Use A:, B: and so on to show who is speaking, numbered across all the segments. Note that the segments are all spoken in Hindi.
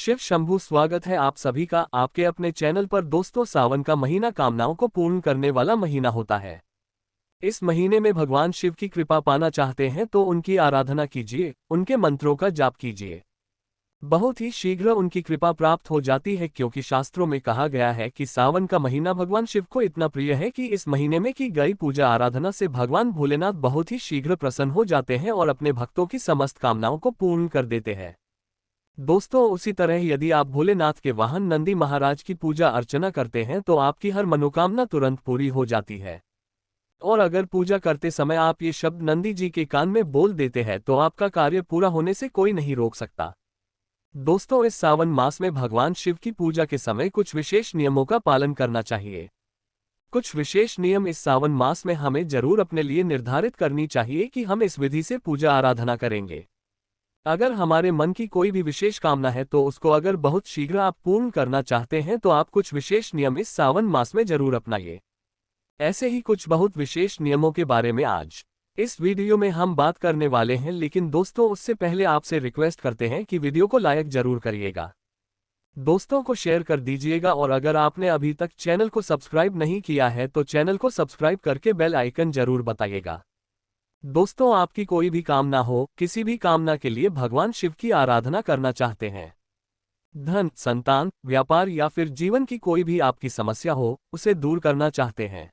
A: शिव शंभू स्वागत है आप सभी का आपके अपने चैनल पर। दोस्तों, सावन का महीना कामनाओं को पूर्ण करने वाला महीना होता है। इस महीने में भगवान शिव की कृपा पाना चाहते हैं तो उनकी आराधना कीजिए, उनके मंत्रों का जाप कीजिए। बहुत ही शीघ्र उनकी कृपा प्राप्त हो जाती है, क्योंकि शास्त्रों में कहा गया है कि सावन का महीना भगवान शिव को इतना प्रिय है कि इस महीने में की गई पूजा आराधना से भगवान भोलेनाथ बहुत ही शीघ्र प्रसन्न हो जाते हैं और अपने भक्तों की समस्त कामनाओं को पूर्ण कर देते हैं। दोस्तों, उसी तरह यदि आप भोलेनाथ के वाहन नंदी महाराज की पूजा अर्चना करते हैं तो आपकी हर मनोकामना तुरंत पूरी हो जाती है। और अगर पूजा करते समय आप ये शब्द नंदी जी के कान में बोल देते हैं तो आपका कार्य पूरा होने से कोई नहीं रोक सकता। दोस्तों, इस सावन मास में भगवान शिव की पूजा के समय कुछ विशेष नियमों का पालन करना चाहिए। कुछ विशेष नियम इस सावन मास में हमें जरूर अपने लिए निर्धारित करनी चाहिए कि हम इस विधि से पूजा आराधना करेंगे। अगर हमारे मन की कोई भी विशेष कामना है तो उसको अगर बहुत शीघ्र आप पूर्ण करना चाहते हैं तो आप कुछ विशेष नियम इस सावन मास में जरूर अपनाइए। ऐसे ही कुछ बहुत विशेष नियमों के बारे में आज इस वीडियो में हम बात करने वाले हैं, लेकिन दोस्तों उससे पहले आपसे रिक्वेस्ट करते हैं कि वीडियो को लाइक जरूर करिएगा, दोस्तों को शेयर कर दीजिएगा और अगर आपने अभी तक चैनल को सब्सक्राइब नहीं किया है तो चैनल को सब्सक्राइब करके बेल आइकन जरूर बताइएगा। दोस्तों, आपकी कोई भी कामना हो, किसी भी कामना के लिए भगवान शिव की आराधना करना चाहते हैं, धन, संतान, व्यापार या फिर जीवन की कोई भी आपकी समस्या हो, उसे दूर करना चाहते हैं,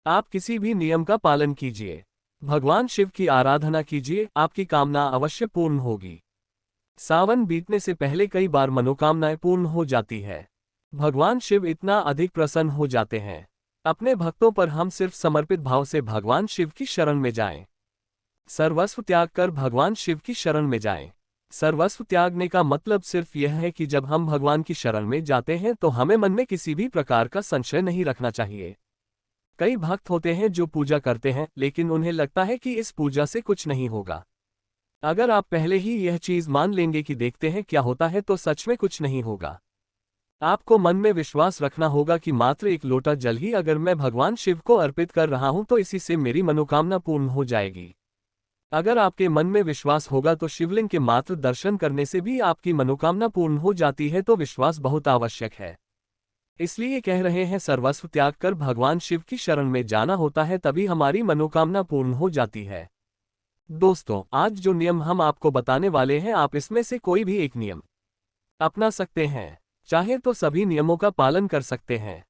A: आप किसी भी नियम का पालन कीजिए, भगवान शिव की आराधना कीजिए, आपकी कामना अवश्य पूर्ण होगी। सावन बीतने से पहले कई बार मनोकामनाएं पूर्ण हो जाती है। भगवान शिव इतना अधिक प्रसन्न हो जाते हैं। अपने भक्तों पर हम सिर्फ समर्पित भाव से भगवान शिव की शरण में जाएं। सर्वस्व त्याग कर भगवान शिव की शरण में जाएं। सर्वस्व त्यागने का मतलब सिर्फ यह है कि जब हम भगवान की शरण में जाते हैं तो हमें मन में किसी भी प्रकार का संशय नहीं रखना चाहिए। कई भक्त होते हैं जो पूजा करते हैं लेकिन उन्हें लगता है कि इस पूजा से कुछ नहीं होगा। अगर आप पहले ही यह चीज मान लेंगे कि देखते हैं क्या होता है, तो सच में कुछ नहीं होगा। आपको मन में विश्वास रखना होगा कि मात्र एक लोटा जल ही अगर मैं भगवान शिव को अर्पित कर रहा हूं तो इसी से मेरी मनोकामना पूर्ण हो जाएगी। अगर आपके मन में विश्वास होगा तो शिवलिंग के मात्र दर्शन करने से भी आपकी मनोकामना पूर्ण हो जाती है, तो विश्वास बहुत आवश्यक है। इसलिए कह रहे हैं, सर्वस्व त्याग कर भगवान शिव की शरण में जाना होता है, तभी हमारी मनोकामना पूर्ण हो जाती है। दोस्तों, आज जो नियम हम आपको बताने वाले हैं, आप इसमें से कोई भी एक नियम अपना सकते हैं, चाहे तो सभी नियमों का पालन कर सकते हैं।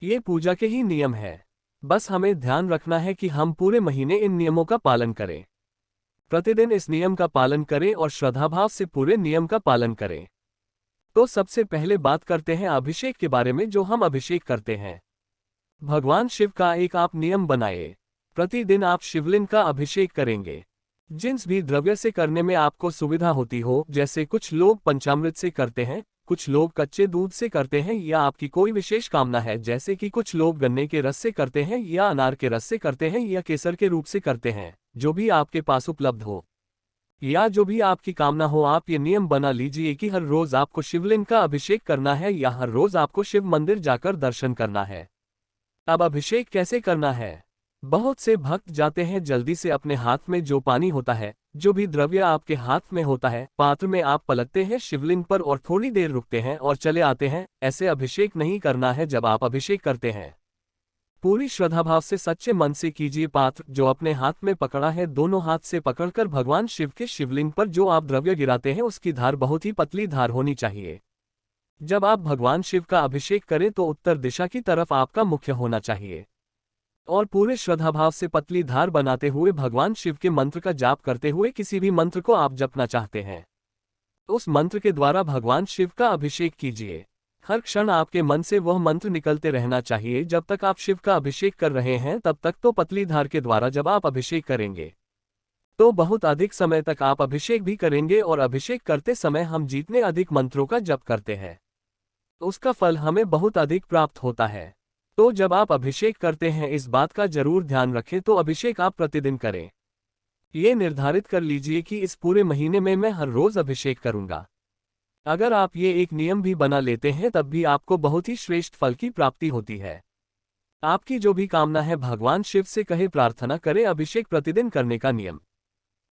A: ये पूजा के ही नियम है। बस हमें ध्यान रखना है कि हम पूरे महीने इन नियमों का पालन करें। प्रतिदिन इस नियम का पालन करें और श्रद्धाभाव से पूरे नियम का पालन करें। तो सबसे पहले बात करते हैं अभिषेक के बारे में, जो हम अभिषेक करते हैं। भगवान शिव का एक आप नियम बनाइए। प्रतिदिन आप शिवलिंग का अभिषेक करेंगे। जिस भी द्रव्य से करने में आपको सुविधा होती हो, जैसे कुछ लोग पंचामृत से करते हैं, कुछ लोग कच्चे दूध से करते हैं, या आपकी कोई विशेष कामना है जैसे कि कुछ लोग गन्ने के रस से करते हैं या अनार के रस से करते हैं या केसर के रूप से करते हैं, जो भी आपके पास उपलब्ध हो या जो भी आपकी कामना हो, आप ये नियम बना लीजिए कि हर रोज आपको शिवलिंग का अभिषेक करना है या हर रोज आपको शिव मंदिर जाकर दर्शन करना है। अब अभिषेक कैसे करना है? बहुत से भक्त जाते हैं जल्दी से, अपने हाथ में जो पानी होता है, जो भी द्रव्य आपके हाथ में होता है, पात्र में आप पलटते हैं शिवलिंग पर और थोड़ी देर रुकते हैं और चले आते हैं। ऐसे अभिषेक नहीं करना है। जब आप अभिषेक करते हैं, पूरी श्रद्धाभाव से सच्चे मन से कीजिए। पात्र जो अपने हाथ में पकड़ा है, दोनों हाथ से पकड़कर भगवान शिव के शिवलिंग पर जो आप द्रव्य गिराते हैं, उसकी धार बहुत ही पतली धार होनी चाहिए। जब आप भगवान शिव का अभिषेक करें तो उत्तर दिशा की तरफ आपका मुख्य होना चाहिए और पूरे श्रद्धाभाव से पतली धार बनाते हुए भगवान शिव के मंत्र का जाप करते हुए, किसी भी मंत्र को आप जपना चाहते हैं उस मंत्र के द्वारा भगवान शिव का अभिषेक कीजिए। हर क्षण आपके मन से वह मंत्र निकलते रहना चाहिए। जब तक आप शिव का अभिषेक कर रहे हैं तब तक तो पतली धार के द्वारा जब आप अभिषेक करेंगे तो बहुत अधिक समय तक आप अभिषेक भी करेंगे, और अभिषेक करते समय हम जितने अधिक मंत्रों का जप करते हैं उसका फल हमें बहुत अधिक प्राप्त होता है। तो जब आप अभिषेक करते हैं, इस बात का जरूर ध्यान रखें तो अभिषेक आप प्रतिदिन करें। ये निर्धारित कर लीजिए कि इस पूरे महीने में मैं हर रोज अभिषेक करूंगा। अगर आप ये एक नियम भी बना लेते हैं तब भी आपको बहुत ही श्रेष्ठ फल की प्राप्ति होती है। आपकी जो भी कामना है, भगवान शिव से कहे, प्रार्थना करें। अभिषेक प्रतिदिन करने का नियम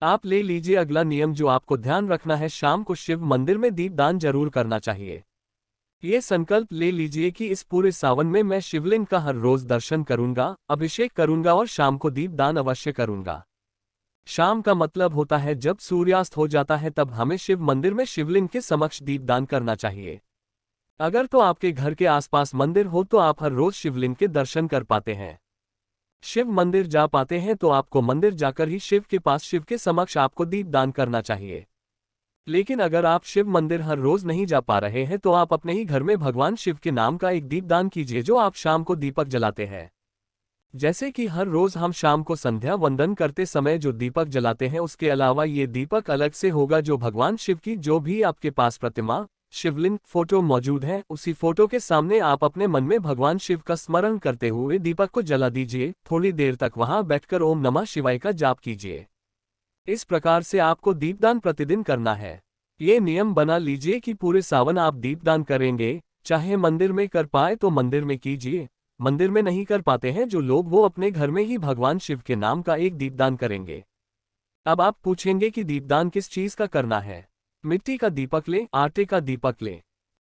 A: आप ले लीजिए अगला नियम जो आपको ध्यान रखना है, शाम को शिव मंदिर में दीपदान जरूर करना चाहिए। ये संकल्प ले लीजिए कि इस पूरे सावन में मैं शिवलिंग का हर रोज दर्शन करूंगा, अभिषेक करूंगा और शाम को दीपदान अवश्य करूंगा। शाम का मतलब होता है जब सूर्यास्त हो जाता है, तब हमें शिव मंदिर में शिवलिंग के समक्ष दीपदान करना चाहिए। अगर तो आपके घर के आसपास मंदिर हो तो आप हर रोज शिवलिंग के दर्शन कर पाते हैं। शिव मंदिर जा पाते हैं तो आपको मंदिर जाकर ही शिव के पास शिव के समक्ष आपको दीपदान करना चाहिए। लेकिन अगर आप शिव मंदिर हर रोज नहीं जा पा रहे हैं तो आप अपने ही घर में भगवान शिव के नाम का एक दीपदान कीजिए जो आप शाम को दीपक जलाते हैं। जैसे कि हर रोज हम शाम को संध्या वंदन करते समय जो दीपक जलाते हैं, उसके अलावा ये दीपक अलग से होगा जो भगवान शिव की जो भी आपके पास प्रतिमा, शिवलिंग, फोटो मौजूद है, उसी फोटो के सामने आप अपने मन में भगवान शिव का स्मरण करते हुए दीपक को जला दीजिए। थोड़ी देर तक वहां बैठकर ओम नमः शिवाय का जाप कीजिए। इस प्रकार से आपको दीपदान प्रतिदिन करना है। ये नियम बना लीजिए कि पूरे सावन आप दीपदान करेंगे, चाहे मंदिर में कर पाए तो मंदिर में कीजिए, मंदिर में नहीं कर पाते हैं जो लोग वो अपने घर में ही भगवान शिव के नाम का एक दीपदान करेंगे। अब आप पूछेंगे कि दीपदान किस चीज का करना है। मिट्टी का दीपक लें, आटे का दीपक लें,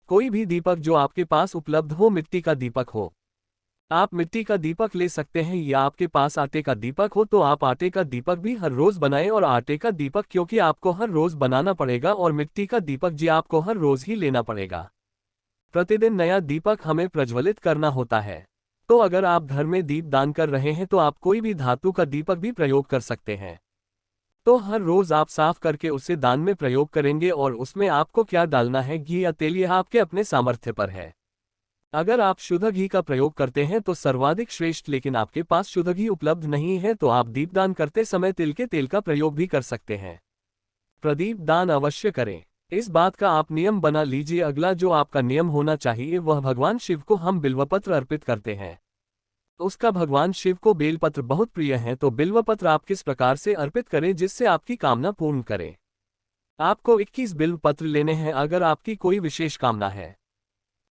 A: कोई भी दीपक जो आपके पास उपलब्ध हो, मिट्टी का दीपक हो। आप मिट्टी का दीपक ले सकते हैं या आपके पास आटे का दीपक हो तो आप आटे का दीपक भी हर रोज बनाएं। और आटे का दीपक क्योंकि आपको हर रोज बनाना पड़ेगा और मिट्टी का दीपक जी आपको हर रोज ही लेना पड़ेगा। प्रतिदिन नया दीपक हमें प्रज्वलित करना होता है। तो अगर आप घर में दीप दान कर रहे हैं तो आप कोई भी धातु का दीपक भी प्रयोग कर सकते हैं। तो हर रोज आप साफ करके उसे दान में प्रयोग करेंगे और उसमें आपको क्या डालना है, घी या तेल, यह आपके अपने सामर्थ्य पर है। अगर आप शुद्ध घी का प्रयोग करते हैं तो सर्वाधिक श्रेष्ठ, लेकिन आपके पास शुद्ध घी उपलब्ध नहीं है तो आप दीपदान करते समय तिल के तेल का प्रयोग भी कर सकते हैं। प्रदीप दान अवश्य करें, इस बात का आप नियम बना लीजिए। अगला जो आपका नियम होना चाहिए वह भगवान शिव को हम बिल्वपत्र अर्पित करते हैं। उसका भगवान शिव को बेलपत्र बहुत प्रिय है, तो बिल्वपत्र आप किस प्रकार से अर्पित करें जिससे आपकी कामना पूर्ण करे। आपको 21 बिल्वपत्र लेने हैं अगर आपकी कोई विशेष कामना है।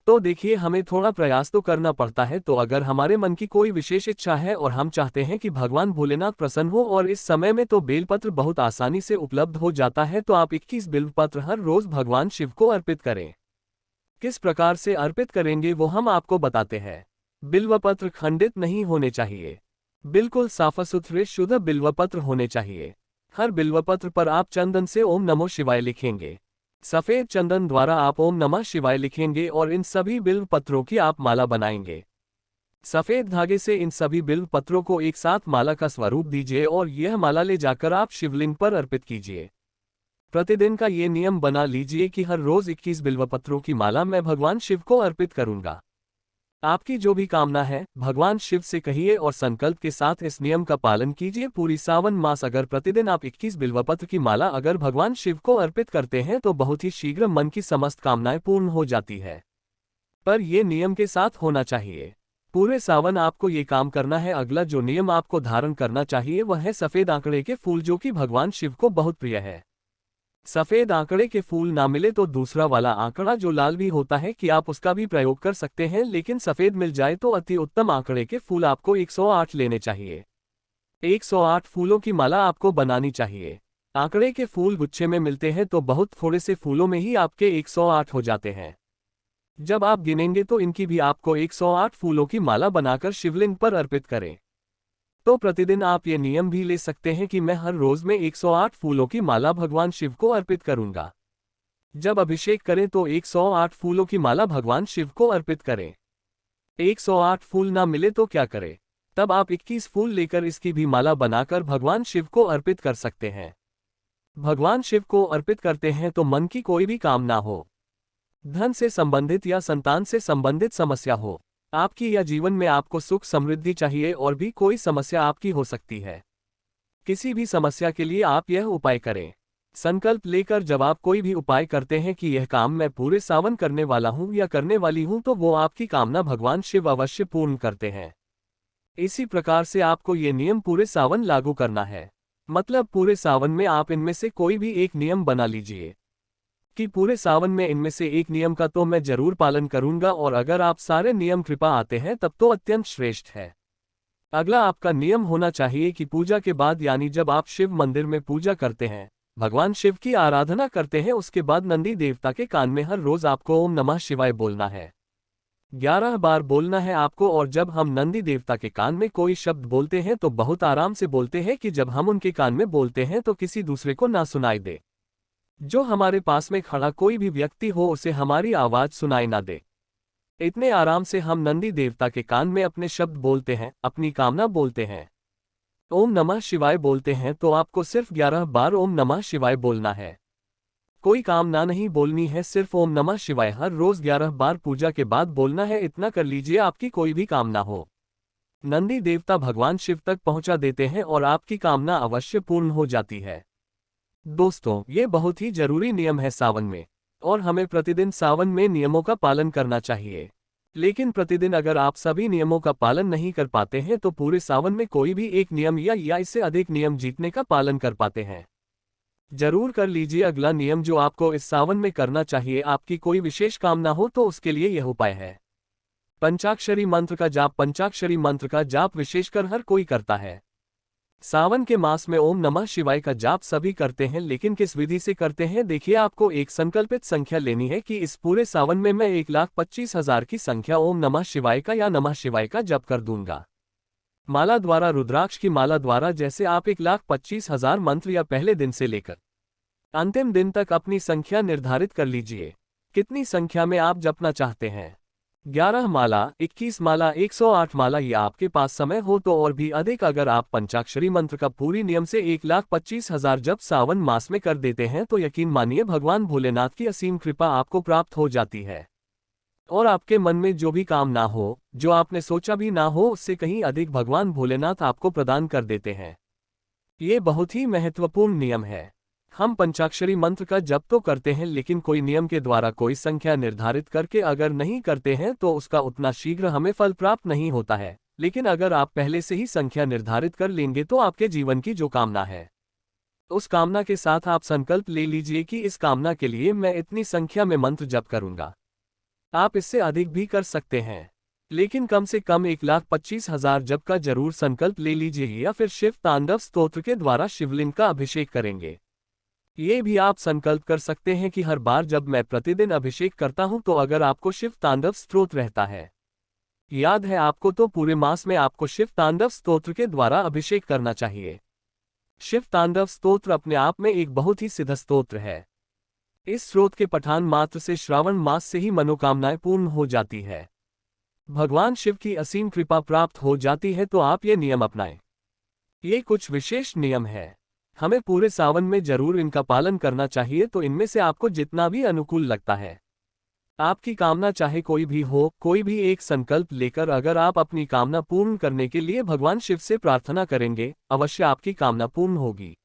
A: तो देखिए, हमें थोड़ा प्रयास तो करना पड़ता है। तो अगर हमारे मन की कोई विशेष इच्छा है और हम चाहते हैं कि भगवान भोलेनाथ प्रसन्न हो, और इस समय में तो बेलपत्र बहुत आसानी से उपलब्ध हो जाता है, तो आप 21 बिल्वपत्र हर रोज भगवान शिव को अर्पित करें। किस प्रकार से अर्पित करेंगे वो हम आपको बताते हैं। बिल्वपत्र खंडित नहीं होने चाहिए, बिल्कुल साफ सुथरे शुद्ध बिल्वपत्र होने चाहिए। हर बिल्वपत्र पर आप चंदन से ओम नमो शिवाय लिखेंगे। सफेद चंदन द्वारा आप ओम नमः शिवाय लिखेंगे और इन सभी बिल्व पत्रों की आप माला बनाएंगे। सफेद धागे से इन सभी बिल्व पत्रों को एक साथ माला का स्वरूप दीजिए और यह माला ले जाकर आप शिवलिंग पर अर्पित कीजिए। प्रतिदिन का ये नियम बना लीजिए कि हर रोज 21 बिल्व पत्रों की माला मैं भगवान शिव को अर्पित करूंगा। आपकी जो भी कामना है भगवान शिव से कहिए और संकल्प के साथ इस नियम का पालन कीजिए पूरी सावन मास। अगर प्रतिदिन आप 21 बिल्वपत्र की माला अगर भगवान शिव को अर्पित करते हैं तो बहुत ही शीघ्र मन की समस्त कामनाएं पूर्ण हो जाती है। पर यह नियम के साथ होना चाहिए। पूरे सावन आपको ये काम करना है। अगला जो नियम आपको धारण करना चाहिए वह है सफेद आंकड़े के फूल, जो कि भगवान शिव को बहुत प्रिय है। सफेद आंकड़े के फूल ना मिले तो दूसरा वाला आंकड़ा जो लाल भी होता है कि आप उसका भी प्रयोग कर सकते हैं, लेकिन सफेद मिल जाए तो अति उत्तम। आंकड़े के फूल आपको 108 लेने चाहिए। 108 फूलों की माला आपको बनानी चाहिए। आंकड़े के फूल गुच्छे में मिलते हैं तो बहुत थोड़े से फूलों में ही आपके 108 हो जाते हैं। जब आप गिनेंगे तो इनकी भी आपको 108 फूलों की माला बनाकर शिवलिंग पर अर्पित करें। तो प्रतिदिन आप ये नियम भी ले सकते हैं कि मैं हर रोज में 108 फूलों की माला भगवान शिव को अर्पित करूंगा। जब अभिषेक करें तो 108 फूलों की माला भगवान शिव को अर्पित करें। 108 फूल ना मिले तो क्या करें, तब आप 21 फूल लेकर इसकी भी माला बनाकर भगवान शिव को अर्पित कर सकते हैं। भगवान शिव को अर्पित करते हैं तो मन की कोई भी कामना हो, धन से संबंधित या संतान से संबंधित समस्या हो, आपकी या जीवन में आपको सुख समृद्धि चाहिए और भी कोई समस्या आपकी हो सकती है, किसी भी समस्या के लिए आप यह उपाय करें। संकल्प लेकर जब आप कोई भी उपाय करते हैं कि यह काम मैं पूरे सावन करने वाला हूं या करने वाली हूं, तो वो आपकी कामना भगवान शिव अवश्य पूर्ण करते हैं। इसी प्रकार से आपको ये नियम पूरे सावन लागू करना है। मतलब पूरे सावन में आप इनमें से कोई भी एक नियम बना लीजिए कि पूरे सावन में इनमें से एक नियम का तो मैं जरूर पालन करूंगा, और अगर आप सारे नियम कृपा आते हैं तब तो अत्यंत श्रेष्ठ है। अगला आपका नियम होना चाहिए कि पूजा के बाद यानी जब आप शिव मंदिर में पूजा करते हैं, भगवान शिव की आराधना करते हैं, उसके बाद नंदी देवता के कान में हर रोज आपको ओम नमः शिवाय बोलना है। 11 बार बोलना है आपको। और जब हम नंदी देवता के कान में कोई शब्द बोलते हैं तो बहुत आराम से बोलते हैं कि जब हम उनके कान में बोलते हैं तो किसी दूसरे को ना सुनाई दे। जो हमारे पास में खड़ा कोई भी व्यक्ति हो उसे हमारी आवाज सुनाई ना दे। इतने आराम से हम नंदी देवता के कान में अपने शब्द बोलते हैं, अपनी कामना बोलते हैं। ओम नमः शिवाय बोलते हैं तो आपको सिर्फ 11 बार ओम नमः शिवाय बोलना है। कोई कामना नहीं बोलनी है, सिर्फ ओम नमः शिवाय हर रोज 11 बार पूजा के बाद बोलना है। इतना कर लीजिए, आपकी कोई भी कामना हो, नंदी देवता भगवान शिव तक पहुंचा देते हैं और आपकी कामना अवश्य पूर्ण हो जाती है। दोस्तों, ये बहुत ही जरूरी नियम है सावन में, और हमें प्रतिदिन सावन में नियमों का पालन करना चाहिए। लेकिन प्रतिदिन अगर आप सभी नियमों का पालन नहीं कर पाते हैं तो पूरे सावन में कोई भी एक नियम या इससे अधिक नियम जीतने का पालन कर पाते हैं। जरूर कर लीजिए। अगला नियम जो आपको इस सावन में करना चाहिए, आपकी कोई विशेष कामना हो तो उसके लिए यह उपाय है पंचाक्षरी मंत्र का जाप। पंचाक्षरी मंत्र का जाप विशेषकर हर कोई करता है। सावन के मास में ओम नमः शिवाय का जाप सभी करते हैं, लेकिन किस विधि से करते हैं देखिए। आपको एक संकल्पित संख्या लेनी है कि इस पूरे सावन में मैं 1,25,000 की संख्या ओम नमः शिवाय का या नमः शिवाय का जप कर दूंगा। माला द्वारा, रुद्राक्ष की माला द्वारा, जैसे आप 1,25,000 मंत्र या पहले दिन से लेकर अंतिम दिन तक अपनी संख्या निर्धारित कर लीजिए। कितनी संख्या में आप जपना चाहते हैं? 11 माला, 21 माला, 108 माला, या आपके पास समय हो तो और भी अधिक। अगर आप पंचाक्षरी मंत्र का पूरी नियम से 1,25,000 जप सावन मास में कर देते हैं तो यकीन मानिए भगवान भोलेनाथ की असीम कृपा आपको प्राप्त हो जाती है। और आपके मन में जो भी कामना हो, जो आपने सोचा भी ना हो, उससे कहीं अधिक भगवान भोलेनाथ आपको प्रदान कर देते हैं। ये बहुत ही महत्वपूर्ण नियम है। हम पंचाक्षरी मंत्र का जप तो करते हैं, लेकिन कोई नियम के द्वारा कोई संख्या निर्धारित करके अगर नहीं करते हैं तो उसका उतना शीघ्र हमें फल प्राप्त नहीं होता है। लेकिन अगर आप पहले से ही संख्या निर्धारित कर लेंगे तो आपके जीवन की जो कामना है, उस कामना के साथ आप संकल्प ले लीजिए कि इस कामना के लिए मैं इतनी संख्या में मंत्र जप करूंगा। आप इससे अधिक भी कर सकते हैं, लेकिन कम से कम 1,25,000 जप का जरूर संकल्प ले लीजिए, या फिर शिव तांडव स्तोत्र के द्वारा शिवलिंग का अभिषेक करेंगे। ये भी आप संकल्प कर सकते हैं कि हर बार जब मैं प्रतिदिन अभिषेक करता हूं तो अगर आपको शिव तांडव स्तोत्र रहता है, याद है आपको, तो पूरे मास में आपको शिव तांडव स्तोत्र के द्वारा अभिषेक करना चाहिए। शिव तांडव स्तोत्र अपने आप में एक बहुत ही सिद्ध स्तोत्र है। इस स्रोत के पठान मात्र से श्रावण मास से ही मनोकामनाएं पूर्ण हो जाती है, भगवान शिव की असीम कृपा प्राप्त हो जाती है। तो आप ये नियम अपनाएं। ये कुछ विशेष नियम है, हमें पूरे सावन में जरूर इनका पालन करना चाहिए। तो इनमें से आपको जितना भी अनुकूल लगता है, आपकी कामना चाहे कोई भी हो, कोई भी एक संकल्प लेकर अगर आप अपनी कामना पूर्ण करने के लिए भगवान शिव से प्रार्थना करेंगे, अवश्य आपकी कामना पूर्ण होगी।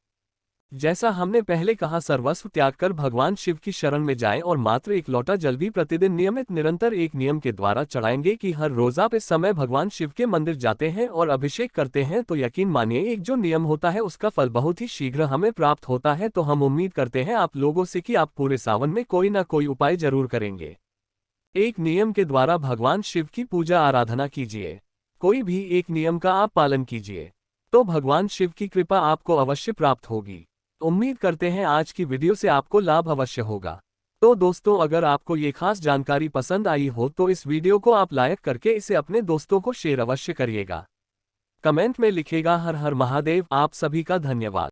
A: जैसा हमने पहले कहा, सर्वस्व त्याग कर भगवान शिव की शरण में जाएं और मात्र एक लोटा जल भी प्रतिदिन नियमित निरंतर एक नियम के द्वारा चढ़ाएंगे कि हर रोज आप इस समय भगवान शिव के मंदिर जाते हैं और अभिषेक करते हैं, तो यकीन मानिए एक जो नियम होता है उसका फल बहुत ही शीघ्र हमें प्राप्त होता है। तो हम उम्मीद करते हैं आप लोगों से कि आप पूरे सावन में कोई ना कोई उपाय जरूर करेंगे। एक नियम के द्वारा भगवान शिव की पूजा आराधना कीजिए, कोई भी एक नियम का आप पालन कीजिए, तो भगवान शिव की कृपा आपको अवश्य प्राप्त होगी। उम्मीद करते हैं आज की वीडियो से आपको लाभ अवश्य होगा। तो दोस्तों, अगर आपको ये खास जानकारी पसंद आई हो तो इस वीडियो को आप लाइक करके इसे अपने दोस्तों को शेयर अवश्य करिएगा। कमेंट में लिखेगा हर हर महादेव। आप सभी का धन्यवाद।